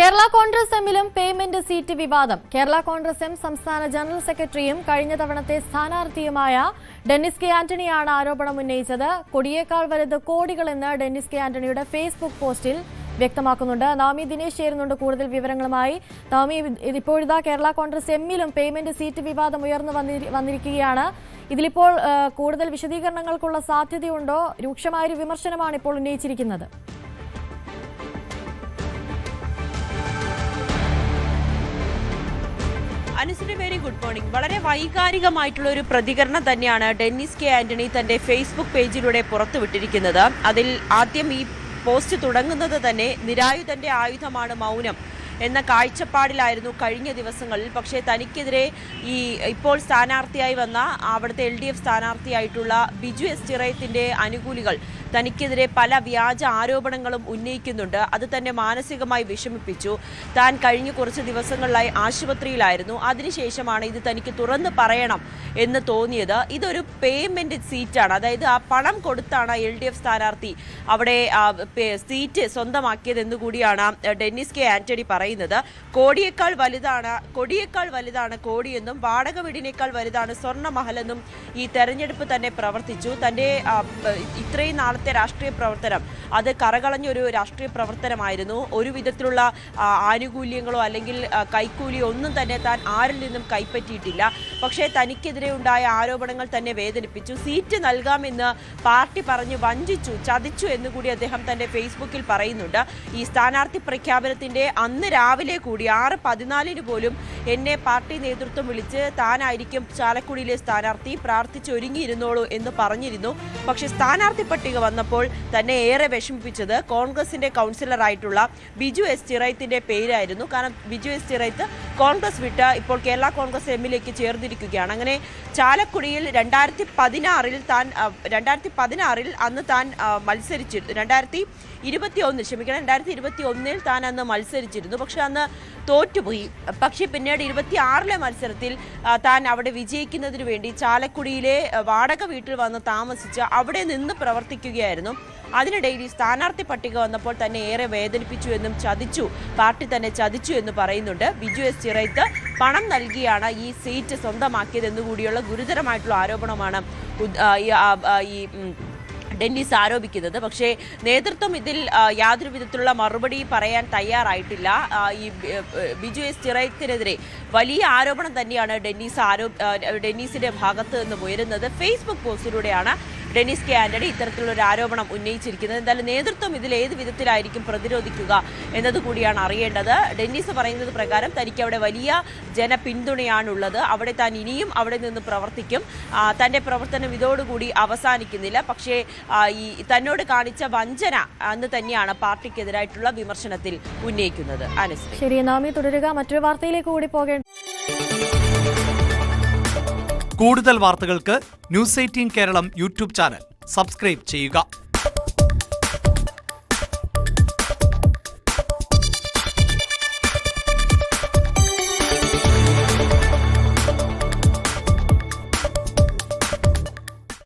Kerala Congress എമ്മിലും payment seat വിവാദം. Kerala Congress M സംസ്ഥാന general സെക്രട്ടറിയും കഴിഞ്ഞ തവണത്തെ സ്ഥാനാർത്ഥിയുമായ ഡെന്നിസ് കെ ആന്റണിയാണ് ആരോപണം ഉന്നയിച്ചത്. കൊടിയേക്കാൾ വലുത് കോടികളെന്ന് ഡെന്നിസ് കെ ആന്റണിയുടെ ഫേസ്ബുക്ക് പോസ്റ്റിൽ വ്യക്തമാക്കുന്നുണ്ട്. നവമി ദിനേശ് ചേരുന്നുണ്ട് കൂടുതൽ വിവരങ്ങളുമായി. നവമി, ഇപ്പോഴിതാ കേരള കോൺഗ്രസ് എമ്മിലും പേയ്മെന്റ് സീറ്റ് വിവാദം ഉയർന്നു വന്നിരിക്കുകയാണ്. ഇതിലിപ്പോൾ കൂടുതൽ വിശദീകരണങ്ങൾക്കുള്ള സാധ്യതയുണ്ടോ? രൂക്ഷമായൊരു വിമർശനമാണ് ഇപ്പോൾ ഉന്നയിച്ചിരിക്കുന്നത്. Anusree, very good morning. വളരെ വൈകാരികമായിട്ടുള്ള ഒരു പ്രതികരണം തന്നെയാണ് ഡെന്നിസ് കെ ആന്റണി തന്റെ ഫേസ്ബുക്ക് പേജിലൂടെ പുറത്തുവിട്ടിരിക്കുന്നത്. അതിൽ ആദ്യം ഈ പോസ്റ്റ് തുടങ്ങുന്നത് തന്നെ നിരായുധന്റെ ആയുധമാണ് മൗനം എന്ന കാഴ്ചപ്പാടിലായിരുന്നു കഴിഞ്ഞ ദിവസങ്ങളിൽ. പക്ഷേ തനിക്കെതിരെ ഇപ്പോൾ സ്ഥാനാർത്ഥിയായി വന്ന അവിടുത്തെ LDF സ്ഥാനാർത്ഥിയായിട്ടുള്ള ബിജു എസ് ചിറയത്തിന്റെ അനുകൂലികൾ തനിക്കെതിരെ പല വ്യാജ ആരോപണങ്ങളും ഉന്നയിക്കുന്നുണ്ട്. അത് തന്നെ മാനസികമായി വിഷമിപ്പിച്ചു. താൻ കഴിഞ്ഞ കുറച്ച് ദിവസങ്ങളിലായി ആശുപത്രിയിലായിരുന്നു. അതിനുശേഷമാണ് ഇത് തനിക്ക് തുറന്ന് പറയണം എന്ന് തോന്നിയത്. ഇതൊരു പേയ്മെന്റ് സീറ്റാണ്, അതായത് ആ പണം കൊടുത്താണ് LDF സ്ഥാനാർത്ഥി അവിടെ സീറ്റ് സ്വന്തമാക്കിയതെന്ന് കൂടിയാണ് ഡെന്നിസ് കെ ആന്റണി പറയുന്നത്. കൊടിയേക്കാൾ വലുതാണ് കോടിയെന്നും വാടക വീടിനേക്കാൾ വലുതാണ് സ്വർണ്ണമഹലെന്നും ഈ തെരഞ്ഞെടുപ്പ് തന്നെ പ്രവർത്തിച്ചു. തന്റെ ഇത്രയും നാളത്തെ രാഷ്ട്രീയ പ്രവർത്തനം അത് കറകളഞ്ഞൊരു രാഷ്ട്രീയ പ്രവർത്തനമായിരുന്നു. ഒരു വിധത്തിലുള്ള ആനുകൂല്യങ്ങളോ അല്ലെങ്കിൽ കൈക്കൂലിയോ ഒന്നും തന്നെ താൻ ആരിൽ നിന്നും കൈപ്പറ്റിയിട്ടില്ല. പക്ഷേ തനിക്കെതിരെ ഉണ്ടായ ആരോപണങ്ങൾ തന്നെ വേദനിപ്പിച്ചു. സീറ്റ് നൽകാമെന്ന് പാർട്ടി പറഞ്ഞ് വഞ്ചിച്ചു, ചതിച്ചു എന്നുകൂടി അദ്ദേഹം തന്റെ ഫേസ്ബുക്കിൽ പറയുന്നുണ്ട്. ഈ സ്ഥാനാർത്ഥി പ്രഖ്യാപനത്തിന്റെ അന്ന് രാവിലെ കൂടി 6:14 പോലും എന്നെ പാർട്ടി നേതൃത്വം വിളിച്ച് താനായിരിക്കും ചാലക്കുടിയിലെ സ്ഥാനാർത്ഥി, പ്രാർത്ഥിച്ചൊരുങ്ങിയിരുന്നോളൂ എന്ന് പറഞ്ഞിരുന്നു. പക്ഷെ സ്ഥാനാർത്ഥി പട്ടിക വന്നപ്പോൾ തന്നെ ഏറെ വിഷമിപ്പിച്ചത് കോൺഗ്രസിന്റെ കൗൺസിലറായിട്ടുള്ള ബിജു എസ് ചിറയത്തിന്റെ പേരായിരുന്നു. കാരണം ബിജു എസ് ചിറയത്ത് കോൺഗ്രസ് വിട്ട് ഇപ്പോൾ കേരള കോൺഗ്രസ് എമ്മിലേക്ക് ചേർന്നിരിക്കുകയാണ്. അങ്ങനെ ചാലക്കുടിയിൽ 2016 അന്ന് താൻ മത്സരിച്ചിരുന്നു. 2021 താൻ അന്ന് മത്സരിച്ചിരുന്നു. പക്ഷെ അന്ന് തോറ്റുപോയി. പക്ഷെ പിന്നീട് 26 മത്സരത്തിൽ താൻ അവിടെ വിജയിക്കുന്നതിന് വേണ്ടി ചാലക്കുടിയിലെ വാടക വീട്ടിൽ വന്ന് താമസിച്ച് അവിടെ നിന്ന് പ്രവർത്തിക്കുകയായിരുന്നു. അതിനിടയിൽ ഈ സ്ഥാനാർത്ഥി പട്ടിക വന്നപ്പോൾ തന്നെ ഏറെ വേദനിപ്പിച്ചു എന്നും പാർട്ടി തന്നെ ചതിച്ചു എന്ന് പറയുന്നുണ്ട്. ബിജു എസ് ചിറയത്ത് പണം നൽകിയാണ് ഈ സീറ്റ് സ്വന്തമാക്കിയതെന്നു കൂടിയുള്ള ഗുരുതരമായിട്ടുള്ള ആരോപണമാണ് ഈ ഡെന്നിസ് ആരോപിക്കുന്നത്. പക്ഷേ നേതൃത്വം ഇതിൽ യാതൊരു വിധത്തിലുള്ള മറുപടി പറയാൻ തയ്യാറായിട്ടില്ല. ഈ ബിജു എസ് ചിറയത്തിനെതിരെ വലിയ ആരോപണം തന്നെയാണ് ഡെന്നീസിന്റെ ഭാഗത്ത് നിന്നും ഉയരുന്നത്. ഫേസ്ബുക്ക് പോസ്റ്റിലൂടെയാണ് ഡെന്നിസ് കെ ആന്റണി ഇത്തരത്തിലുള്ള ഒരു ആരോപണം ഉന്നയിച്ചിരിക്കുന്നത്. എന്തായാലും നേതൃത്വം ഇതിൽ ഏത് വിധത്തിലായിരിക്കും പ്രതിരോധിക്കുക എന്നതുകൂടിയാണ് അറിയേണ്ടത്. ഡെന്നിസ് പറയുന്നത് പ്രകാരം തനിക്ക് അവിടെ വലിയ ജനപിന്തുണയാണുള്ളത്. അവിടെ താൻ ഇനിയും അവിടെ നിന്ന് പ്രവർത്തിക്കും. തന്റെ പ്രവർത്തനം ഇതോടുകൂടി അവസാനിക്കുന്നില്ല. പക്ഷേ ഈ തന്നോട് കാണിച്ച വഞ്ചന എന്ന് തന്നെയാണ് പാർട്ടിക്കെതിരായിട്ടുള്ള വിമർശനത്തിൽ ഉന്നയിക്കുന്നത്. അനുശ്രീ, ശരി, നാമി തുടരുക. മറ്റൊരു വാർത്തയിലേക്ക് കൂടി പോകേണ്ട. കൂടുതൽ വാർത്തകൾക്ക് News 18 Keralam YouTube channel subscribe ചെയ്യുക.